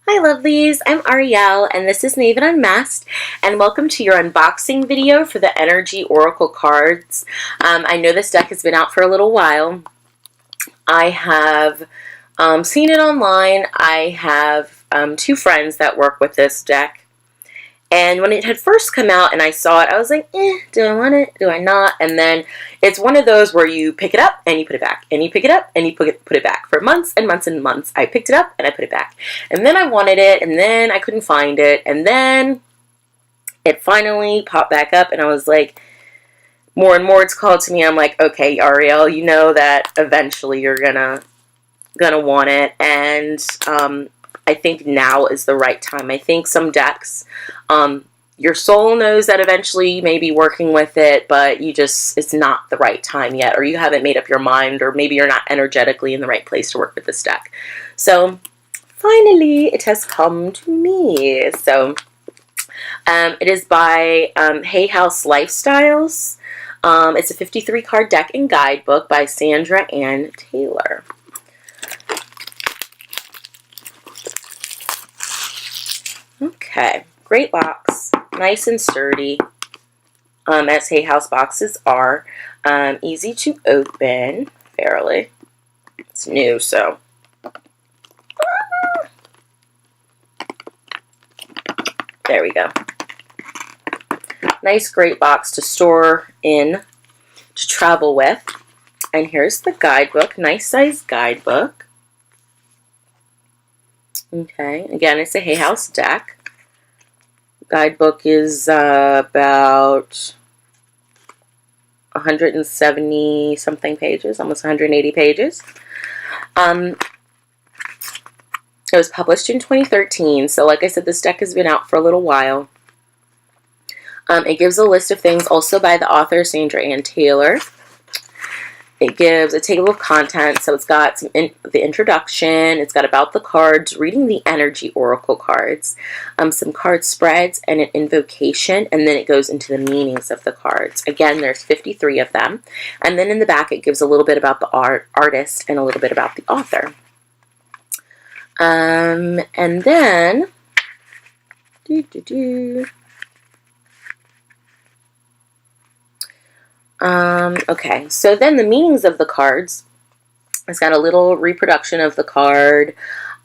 Hi lovelies, I'm Ariel and this is Maven Unmasked, and welcome to your unboxing video for the Energy Oracle cards. I know this deck has been out for a little while. I have seen it online. I have two friends that work with this deck. And when it had first come out and I saw it, I was like, do I want it? Do I not? And then it's one of those where you pick it up and you put it back. And you pick it up and you put it back. For months and months and months, I picked it up and I put it back. And then I wanted it and then I couldn't find it. And then it finally popped back up and I was like, more and more it's called to me. I'm like, okay, Ariel, you know that eventually you're gonna want it. And I think now is the right time. I think some decks, your soul knows that eventually you may be working with it, but it's not the right time yet, or you haven't made up your mind, or maybe you're not energetically in the right place to work with this deck. So finally it has come to me. So it is by Hay House Lifestyles. It's a 53 card deck and guidebook by Sandra Anne Taylor. Okay, great box, nice and sturdy, as Hay House boxes are. Easy to open, fairly. It's new, so. There we go. Nice, great box to store in, to travel with. And here's the guidebook, nice size guidebook. Okay, again, it's a Hay House deck. Guidebook is about 170 something pages, almost 180 pages. It was published in 2013, so like I said, this deck has been out for a little while. It gives a list of things also by the author Sandra Anne Taylor. It gives a table of contents, so it's got the introduction, it's got about the cards, reading the Energy Oracle cards, some card spreads, and an invocation, and then it goes into the meanings of the cards. Again, there's 53 of them. And then in the back, it gives a little bit about the artist and a little bit about the author. And then, okay, so then the meanings of the cards, it's got a little reproduction of the card.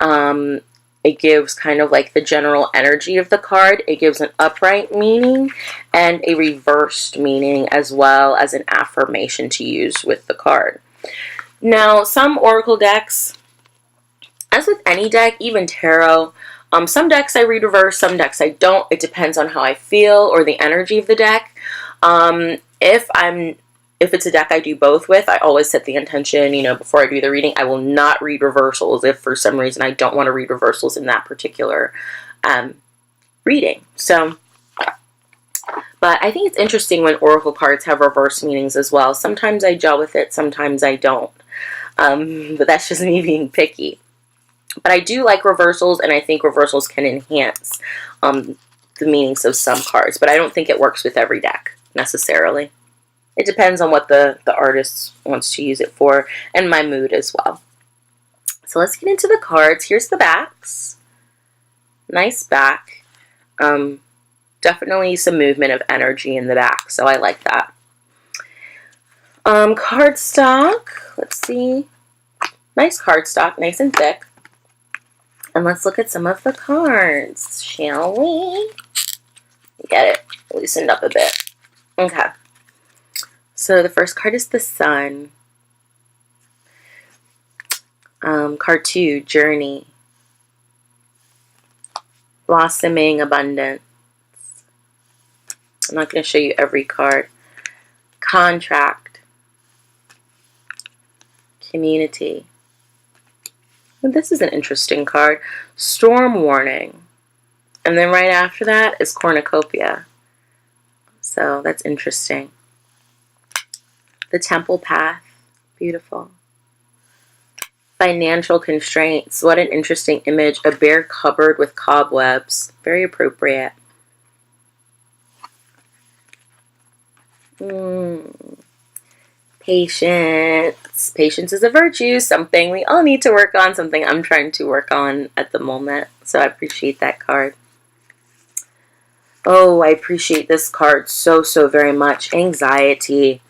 It gives kind of like the general energy of the card. It gives an upright meaning and a reversed meaning, as well as an affirmation to use with the card. Now, some oracle decks, as with any deck, even tarot, some decks I read reverse, some decks I don't. It depends on how I feel or the energy of the deck. If it's a deck I do both with, I always set the intention, before I do the reading. I will not read reversals if for some reason I don't want to read reversals in that particular reading. So, but I think it's interesting when oracle cards have reverse meanings as well. Sometimes I gel with it, sometimes I don't. But that's just me being picky. But I do like reversals, and I think reversals can enhance the meanings of some cards. But I don't think it works with every deck necessarily. It depends on what the artist wants to use it for, and my mood as well. So let's get into the cards. Here's the backs. Nice back. Definitely some movement of energy in the back, so I like that. Cardstock. Let's see. Nice cardstock, nice and thick. And let's look at some of the cards, shall we? Get it loosened up a bit. Okay. So the first card is the Sun. Card 2, Journey. Blossoming Abundance. I'm not going to show you every card. Contract. Community. Well, this is an interesting card. Storm Warning. And then right after that is Cornucopia. So that's interesting. The Temple Path. Beautiful. Financial Constraints. What an interesting image. A bare cupboard with cobwebs. Very appropriate. Patience. Patience is a virtue, something we all need to work on, something I'm trying to work on at the moment. So I appreciate that card. Oh, I appreciate this card so, so very much. Anxiety.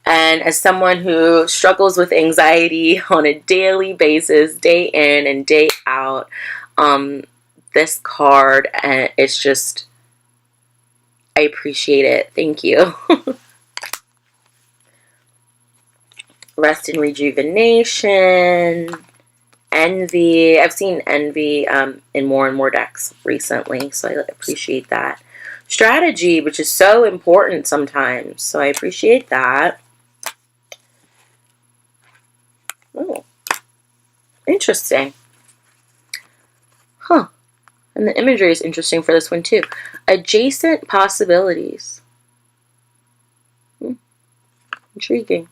And as someone who struggles with anxiety on a daily basis, day in and day out, this card, and it's just, I appreciate it. Thank you. Rest and rejuvenation. Envy. I've seen envy in more and more decks recently, so I appreciate that. Strategy, which is so important sometimes, so I appreciate that. Oh, interesting. Huh. And the imagery is interesting for this one too. Adjacent possibilities. Intriguing.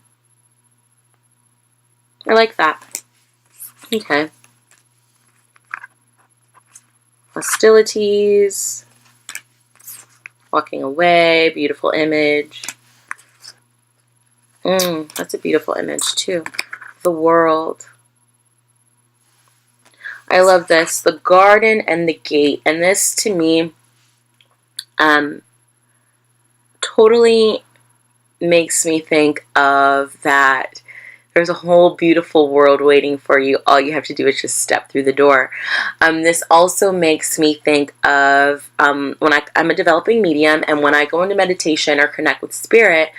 I like that. Okay. Hostilities. Walking away. Beautiful image. That's a beautiful image too. The world. I love this. The garden and the gate. And this to me totally makes me think of that there's a whole beautiful world waiting for you. All you have to do is just step through the door. This also makes me think of when I'm a developing medium, and when I go into meditation or connect with spirit,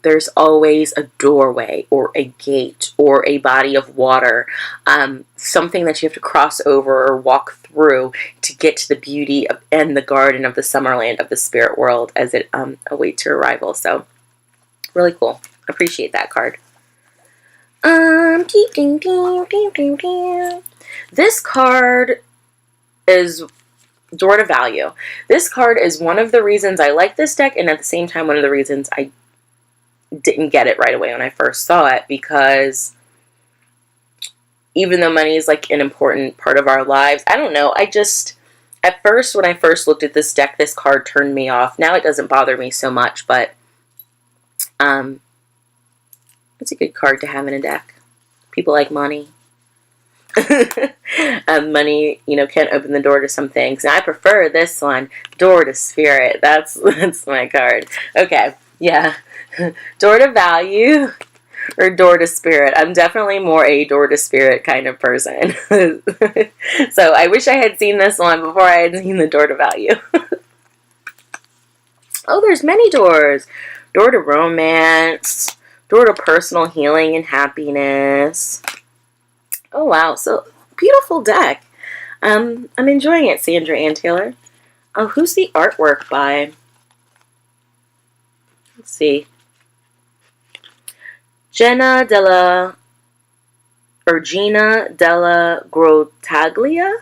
there's always a doorway or a gate or a body of water, something that you have to cross over or walk through to get to the beauty of, and the garden of the Summerland of the spirit world as it awaits your arrival. So really cool. Appreciate that card. This card is Door to Value. This card is one of the reasons I like this deck, and at the same time one of the reasons I didn't get it right away when I first saw it, because even though money is like an important part of our lives, I don't know, I just, at first when I first looked at this deck, this card turned me off. Now it doesn't bother me so much, but it's a good card to have in a deck. People like money. Money, can't open the door to some things. And I prefer this one, Door to Spirit. That's my card. Okay, yeah. Door to Value or Door to Spirit. I'm definitely more a Door to Spirit kind of person. So I wish I had seen this one before I had seen the Door to Value. Oh, there's many doors. Door to Romance. Door to personal healing and happiness. Oh, wow. So, beautiful deck. I'm enjoying it, Sandra Anne Taylor. Oh, who's the artwork by? Let's see. Jena DellaGrottaglia?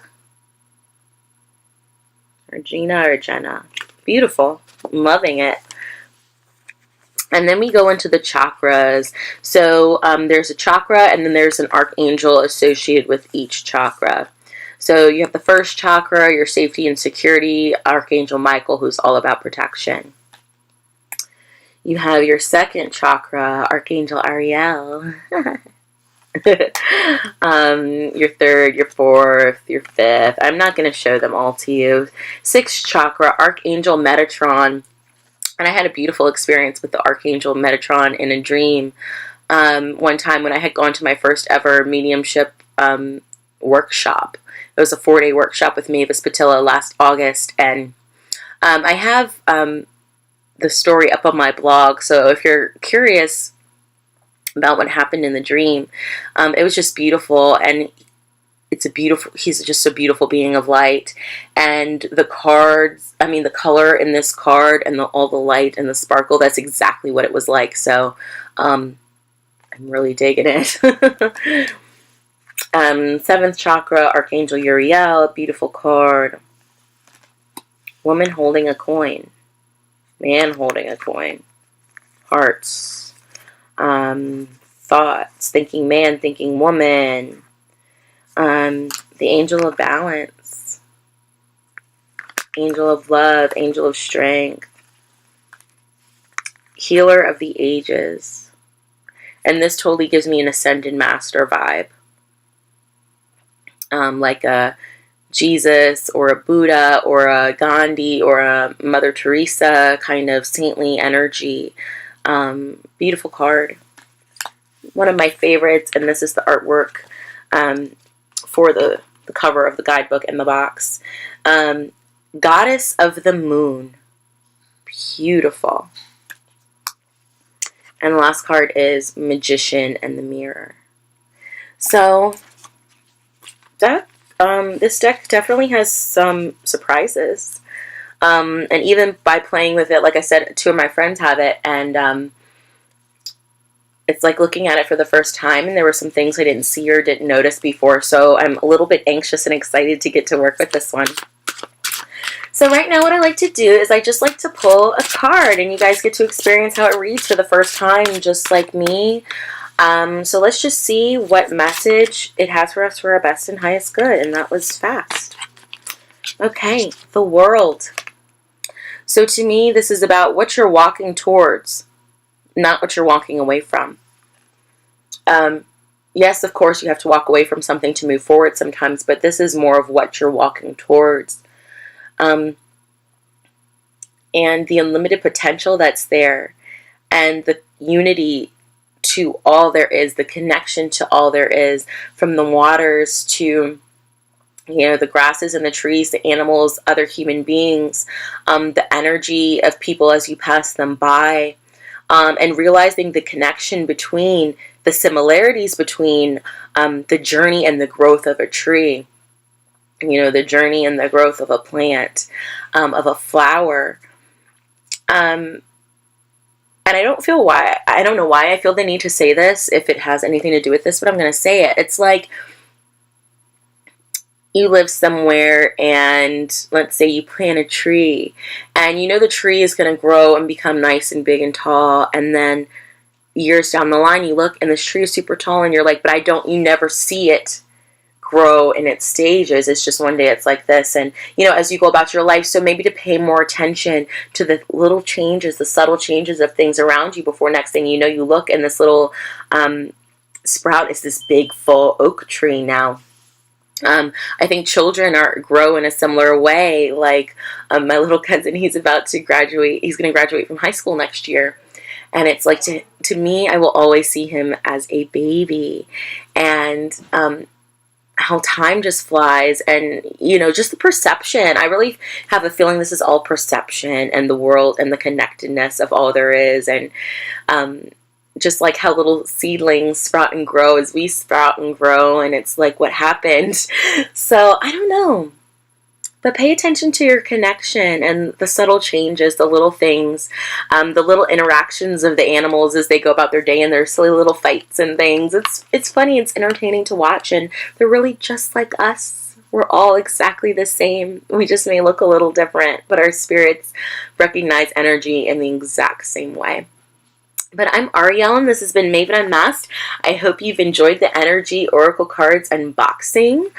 Or Gina or Jenna. Beautiful. I'm loving it. And then we go into the chakras. So there's a chakra, and then there's an archangel associated with each chakra. So you have the first chakra, your safety and security, Archangel Michael, who's all about protection. You have your second chakra, Archangel Ariel. Your third, your fourth, your fifth. I'm not going to show them all to you. Sixth chakra, Archangel Metatron. And I had a beautiful experience with the Archangel Metatron in a dream one time when I had gone to my first ever mediumship workshop. It was a 4-day workshop with Mavis Patilla last August, and I have the story up on my blog, so if you're curious about what happened in the dream, it was just beautiful, and he's just a beautiful being of light. And the cards, the color in this card and all the light and the sparkle, that's exactly what it was like. So I'm really digging it. Seventh chakra, Archangel Uriel, beautiful card. Woman holding a coin. Man holding a coin. Hearts. Thoughts. Thinking man, thinking woman. The Angel of Balance. Angel of Love. Angel of Strength. Healer of the Ages. And this totally gives me an Ascended Master vibe. Like a Jesus or a Buddha or a Gandhi or a Mother Teresa kind of saintly energy. Beautiful card. One of my favorites, and this is the artwork for the cover of the guidebook in the box. Goddess of the Moon. Beautiful. And the last card is Magician and the Mirror. So that this deck definitely has some surprises. And even by playing with it, like I said, 2 of my friends have it, and it's like looking at it for the first time, and there were some things I didn't see or didn't notice before, so I'm a little bit anxious and excited to get to work with this one. So right now what I like to do is I just like to pull a card, and you guys get to experience how it reads for the first time, just like me. So let's just see what message it has for us for our best and highest good, and that was fast. Okay, the World. So to me, this is about what you're walking towards, not what you're walking away from. Yes, of course, you have to walk away from something to move forward sometimes, but this is more of what you're walking towards. And the unlimited potential that's there, and the unity to all there is, the connection to all there is, from the waters to, you know, the grasses and the trees, the animals, other human beings, the energy of people as you pass them by, and realizing the connection between, the similarities between the journey and the growth of a tree, you know, the journey and the growth of a plant, of a flower. And I don't know why I feel the need to say this, if it has anything to do with this, but I'm going to say it. It's like you live somewhere, and let's say you plant a tree, and you know the tree is going to grow and become nice and big and tall, and then years down the line you look and this tree is super tall, and you're like, but you never see it grow in its stages. It's just one day it's like this, and you know, as you go about your life. So maybe to pay more attention to the little changes, the subtle changes of things around you, before next thing you know, you look and this little sprout is this big full oak tree now. I think children grow in a similar way. Like my little cousin, he's about to graduate. He's going to graduate from high school next year. And it's like, to me, I will always see him as a baby. And how time just flies, and, you know, just the perception. I really have a feeling this is all perception, and the world and the connectedness of all there is. And just like how little seedlings sprout and grow as we sprout and grow, and it's like what happened. So I don't know, but pay attention to your connection and the subtle changes, the little things, the little interactions of the animals as they go about their day, and their silly little fights and things. It's funny, it's entertaining to watch, and they're really just like us. We're all exactly the same. We just may look a little different, but our spirits recognize energy in the exact same way. But I'm Ariel, and this has been Maven Unmasked. I hope you've enjoyed the Energy Oracle Cards unboxing.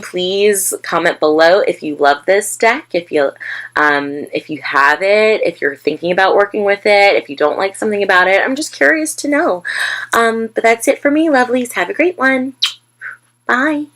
Please comment below if you love this deck, if you have it, if you're thinking about working with it, if you don't like something about it. I'm just curious to know. But that's it for me, lovelies. Have a great one. Bye.